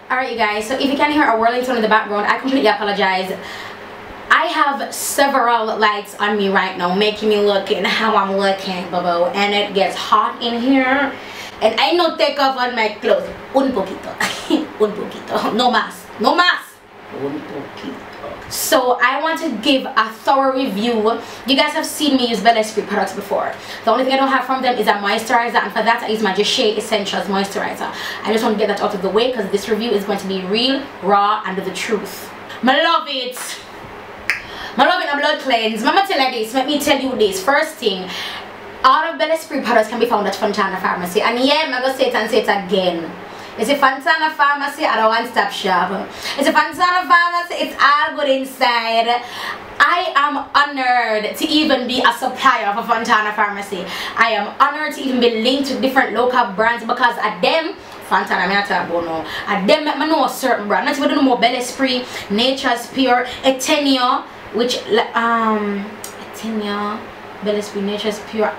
Alright you guys, so if you can hear a whirling tone in the background, I completely apologize. I have several lights on me right now making me looking how I'm looking, boo, and it gets hot in here and I no take off on my clothes. Un poquito. Un poquito. No más. No más. Un poquito. So I want to give a thorough review. You guys have seen me use Bel Esprit products before. The only thing I don't have from them is a moisturizer, and for that I use my Shea Essentials moisturizer. I just want to get that out of the way because this review is going to be real, raw, and the truth. I love it. I love it. A blood cleanse. Mama tell you this. Let me tell you this. First thing, all of Bel Esprit products can be found at Fontana Pharmacy, and yeah, I'm gonna say it and say it again. It's a Fontana Pharmacy at a one-stop shop. It's a Fontana Pharmacy, it's all good inside. I am honored to even be a supplier of a Fontana Pharmacy. I am honored to even be linked to different local brands because at them, Fontana, I'm not talking about no. At them, I know a certain brand. Not even know more Bel Esprit, Nature's Pure, Etenio, which, Etenio, Bel Esprit, Nature's Pure.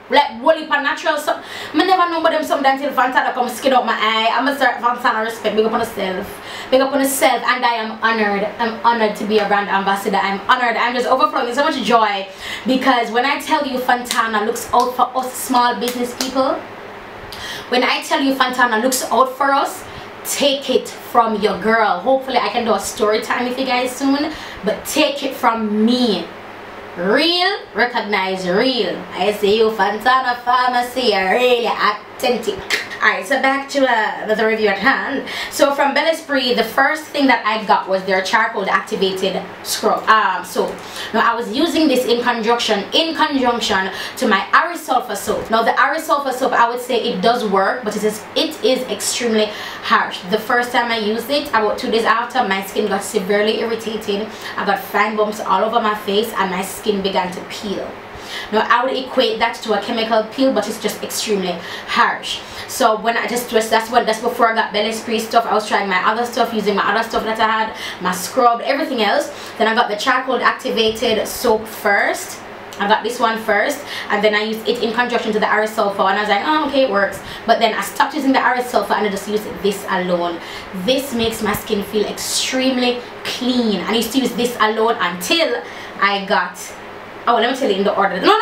Like Wally for natural stuff. I never know about them sometimes until Fontana come skin out my eye. I'm gonna start Fontana respect, big up on yourself. Big up on yourself, and I am honored. I'm honored to be a brand ambassador. I'm honored. I'm just overflowing with so much joy because when I tell you Fontana looks out for us small business people, when I tell you Fontana looks out for us, take it from your girl. Hopefully I can do a story time with you guys soon, but take it from me. Real, recognize real. I see you Fontana Pharmacy are really authentic. Alright, so back to the review at hand. So from Bel Esprit, the first thing that I got was their charcoal activated scrub soap. Now I was using this in conjunction to my Arisulfur soap. Now the Arisulfur soap, I would say it does work, but it is extremely harsh. The first time I used it, about 2 days after, my skin got severely irritated. I got fine bumps all over my face and my skin began to peel. Now I would equate that to a chemical peel, but it's just extremely harsh. So when I just that's before I got Bel Esprit stuff. I was trying my other stuff, using my other stuff that I had, my scrub, everything else. Then I got the charcoal activated soap first. I got this one first, and then I used it in conjunction to the Arisulfur, and I was like, oh, okay, it works. But then I stopped using the Arisulfur and I just used this alone. This makes my skin feel extremely clean. I used to use this alone until I got, oh, let me tell you in the order. No,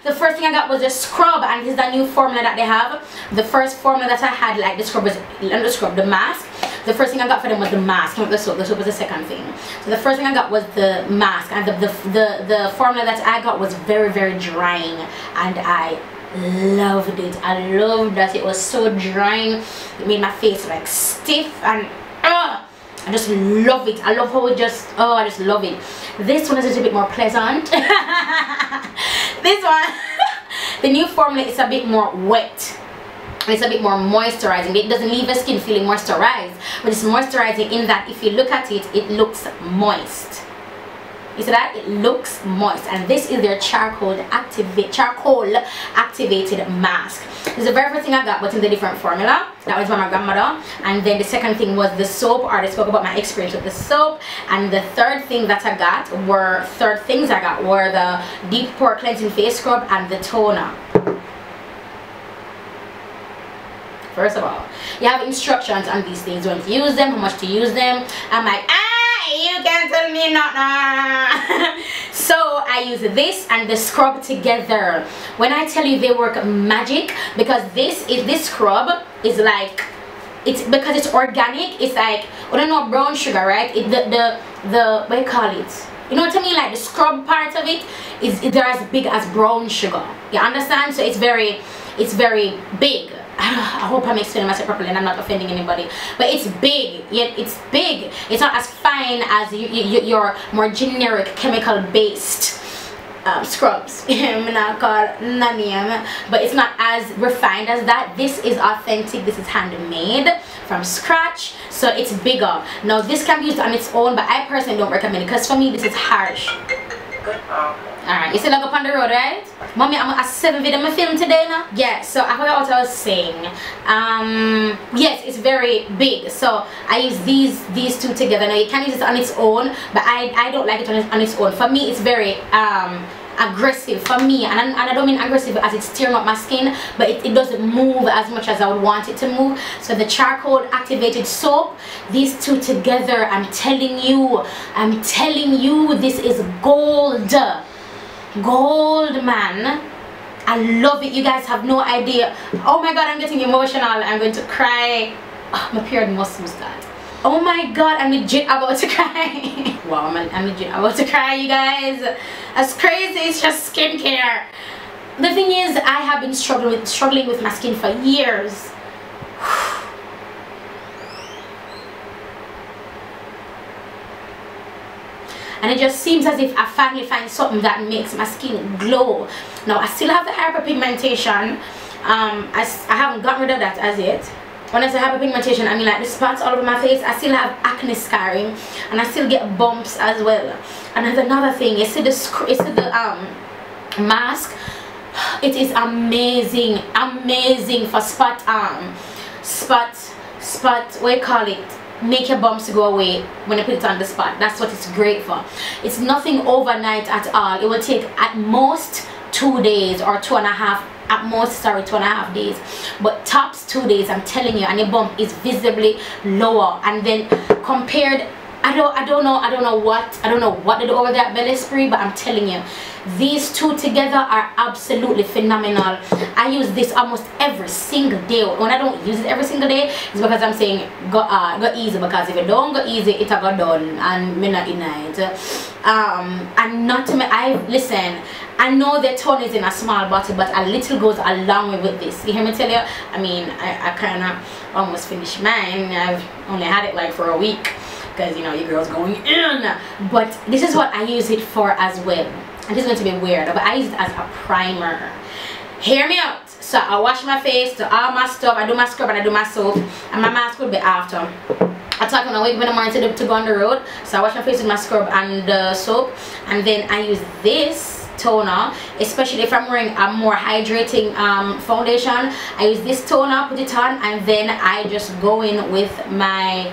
the first thing I got was a scrub, and this is the new formula that they have. The first formula that I had, like the scrub was the mask. The first thing I got for them was the mask, not the soap. The soap was the second thing. So the first thing I got was the mask, and the formula that I got was very, very drying, and I loved it. I loved that it was so drying. It made my face like stiff, and I just love it. I love how it just, oh, I just love it. This one is a little bit more pleasant. This one, the new formula is a bit more wet. It's a bit more moisturizing. It doesn't leave your skin feeling moisturized, but it's moisturizing in that if you look at it, it looks moist. You see that? It looks moist. And this is their charcoal activated mask. This is the very first thing I got, but in the different formula. That was by my grandmother. And then the second thing was the soap, or I spoke about my experience with the soap. And the third thing that I got were the deep pore cleansing face scrub and the toner. First of all, you have instructions on these things, when to use them, how much to use them. I'm like, you can't tell me nothing. So I use this and the scrub together. When I tell you they work magic, because this scrub is like, because it's organic, it's like, I don't know, brown sugar, right? The what do you call it? You know what I mean? Like the scrub part of it is they're as big as brown sugar. You understand? So it's very big. I hope I'm explaining myself properly and I'm not offending anybody, but it's big. Yet it's big. It's not as fine as your more generic chemical based scrubs. I'm not called NUME, but it's not as refined as that. This is authentic. This is handmade from scratch, so it's bigger. Now this can be used on its own, but I personally don't recommend it because for me this is harsh. Alright, you still up on the road, right? Mommy, I'm a 7 video I'm film today now. Yeah, so I forgot what I was saying. Yes, it's very big. So I use these two together. Now you can use it on its own, but I don't like it on its own. For me, it's very aggressive for me, and I don't mean aggressive as it's tearing up my skin, but it doesn't move as much as I would want it to move. So the charcoal activated soap, these two together, I'm telling you, this is gold. Gold, man. I love it. You guys have no idea. Oh my god, I'm getting emotional. I'm going to cry. Oh, my period muscles, God. Oh my god, I'm legit about to cry. Wow, I'm legit about to cry, you guys. That's crazy. It's just skincare. The thing is, I have been struggling with my skin for years. And it just seems as if I finally find something that makes my skin glow. Now, I still have the hyperpigmentation. I haven't gotten rid of that as yet. When I say hyperpigmentation, I mean like the spots all over my face. I still have acne scarring, and I still get bumps as well. And there's another thing. You see the mask. It is amazing, amazing for spot. What do you call it? Make your bumps go away when you put it on the spot. That's what it's great for. It's nothing overnight at all. It will take at most 2 days or 2.5. At most, sorry, 2.5 days, but tops 2 days, I'm telling you, and your bump is visibly lower. And then compared, I don't know what they do over there at Belle Esprit, but I'm telling you, these two together are absolutely phenomenal. I use this almost every single day. When I don't use it every single day, it's because I'm saying go easy, because if you don't go easy, it'll go done, and me not in it. And not to me, listen, I know the tone is in a small bottle, but a little goes a long way with this. You hear me tell you? I mean, I kind of almost finished mine. I've only had it like for a week, because you know your girl's going in. But this is what I use it for as well. And this is going to be weird, but I use it as a primer. Hear me out. So I wash my face, do all my stuff, I do my scrub and I do my soap, and my mask will be after. I talk when I wake up in the morning to go on the road. So I wash my face with my scrub and soap, and then I use this toner, especially if I'm wearing a more hydrating foundation. I use this toner, put it on, and then I just go in with my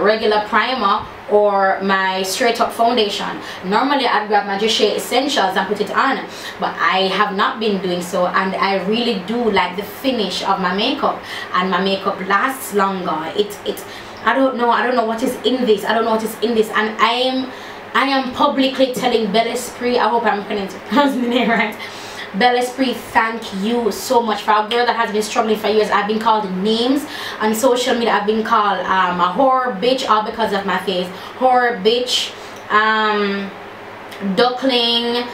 regular primer or my straight up foundation. Normally I'd grab my Rochester Essentials and put it on, but I have not been doing so, and I really do like the finish of my makeup, and my makeup lasts longer. I don't know what is in this. And I am publicly telling Belle Esprit, I hope I'm pronouncing the name right, Belle Esprit, thank you so much. For a girl that has been struggling for years, I've been called names on social media. I've been called a whore bitch, all because of my face. Whore bitch, duckling,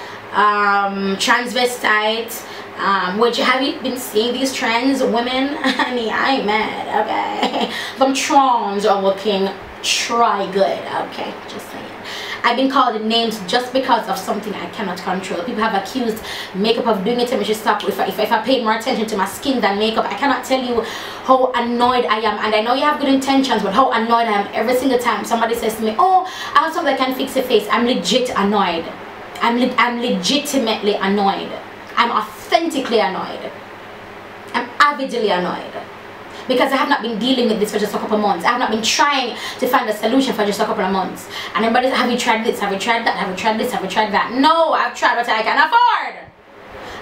transvestite. Which, have you been seeing these trends, women? Honey, I ain't mad, okay? Them trans are looking try good, okay? Just saying. I've been called names just because of something I cannot control. People have accused makeup of doing it to me. Should stop. If I paid more attention to my skin than makeup, I cannot tell you how annoyed I am. And I know you have good intentions, but how annoyed I am every single time somebody says to me, oh, I have something that can fix your face. I'm legit annoyed. I'm legitimately annoyed. I'm authentically annoyed. I'm avidly annoyed. Because I have not been dealing with this for just a couple of months. I have not been trying to find a solution for just a couple of months. And everybody's, have you tried this? Have you tried that? Have you tried this? Have you tried that? No, I've tried what I can afford.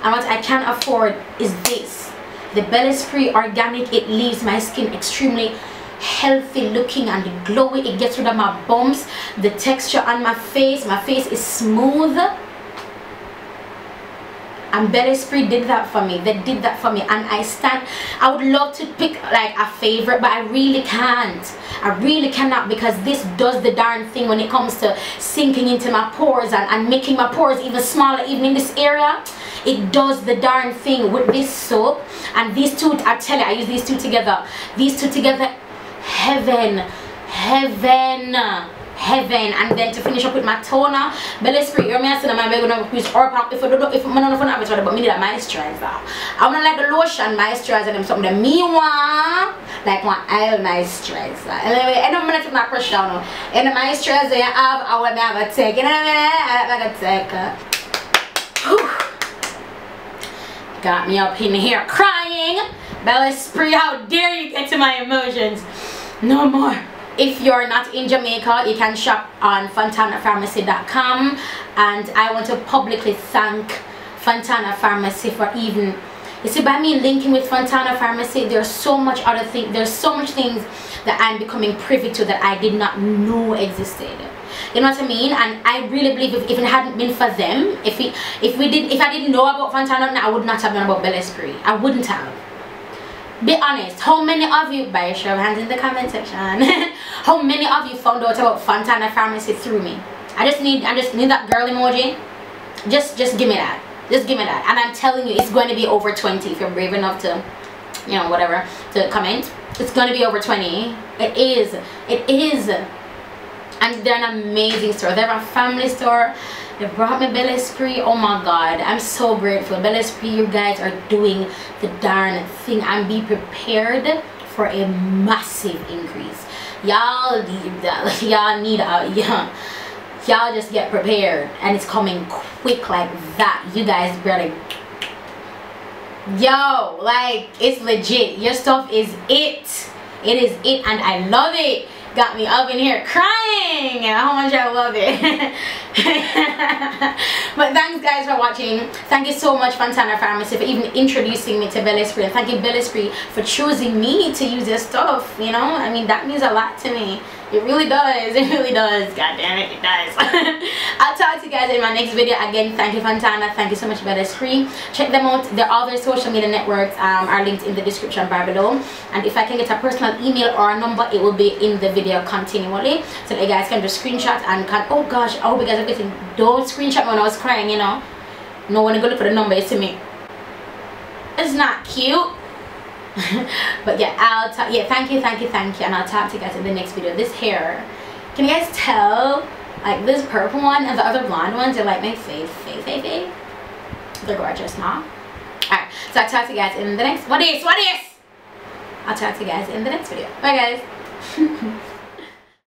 And what I can afford is this. The Belle Esprit Organic. It leaves my skin extremely healthy looking and glowy. It gets rid of my bumps. The texture on my face is smooth. And Belle Esprit did that for me. They did that for me, and I would love to pick like a favorite, but I really can't. I really cannot, because this does the darn thing when it comes to sinking into my pores and making my pores even smaller, even in this area. It does the darn thing with this soap. And these two, I tell you, I use these two together. These two together, heaven. And then to finish up with my toner, Belle Esprit, you're messing my bag on use or if I don't know if I'm not gonna have it, but me need a moisturizer. I wanna like the lotion moisturizer them something that me want like one oil moisturizer. Anyway, I don't wanna take my pressure down. And the moisturizer you have, I will never take. You know what I mean? I take. Got me up in here crying. Belle Esprit, how dare you get to my emotions? No more. if you're not in Jamaica, you can shop on fontanapharmacy.com, and I want to publicly thank Fontana Pharmacy for even, you see, by me linking with Fontana Pharmacy, there's so much other things, there's so much things that I'm becoming privy to that I did not know existed. You know what I mean? And I really believe if it hadn't been for them, if I didn't know about Fontana, I would not have known about Esprit. I wouldn't have. Be honest, how many of you, by show of hands in the comment section, how many of you found out about Fontana Pharmacy through me? I just need that girl emoji. Just give me that. Just give me that. And I'm telling you, it's going to be over 20 if you're brave enough to, you know, whatever, to comment. It's going to be over 20. It is. It is. And they're an amazing store. They're a family store. They brought me Esprit. Oh my god, I'm so grateful. Esprit, you guys are doing the darn thing, and be prepared for a massive increase. Y'all need y'all just get prepared, and it's coming quick like that. You guys better, yo, like, it's legit. Your stuff is it. It is it, and I love it. Got me up in here crying how much I love it. But thanks guys for watching. Thank you so much, Fontana Pharmacy, for even introducing me to Esprit, and thank you Esprit for choosing me to use your stuff. You know, I mean, that means a lot to me. It really does. It really does. God damn it, it does. I'll talk to you guys in my next video. Again, thank you Fontana. Thank you so much, Esprit. Check them out. All their social media networks are linked in the description bar below. And if I can get a personal email or a number, it will be in the video continually, so that you guys can just screenshot and can, oh gosh, I hope you guys are getting, don't screenshot me when I was crying, you know. No one go look for the number, you see me. It's not cute. But yeah, I'll talk, yeah, thank you, and I'll talk to you guys in the next video. This hair, can you guys tell, like, this purple one and the other blonde ones are like my fave. They're gorgeous, huh? Alright, so I'll talk to you guys in the next, what is? I'll talk to you guys in the next video. Bye guys.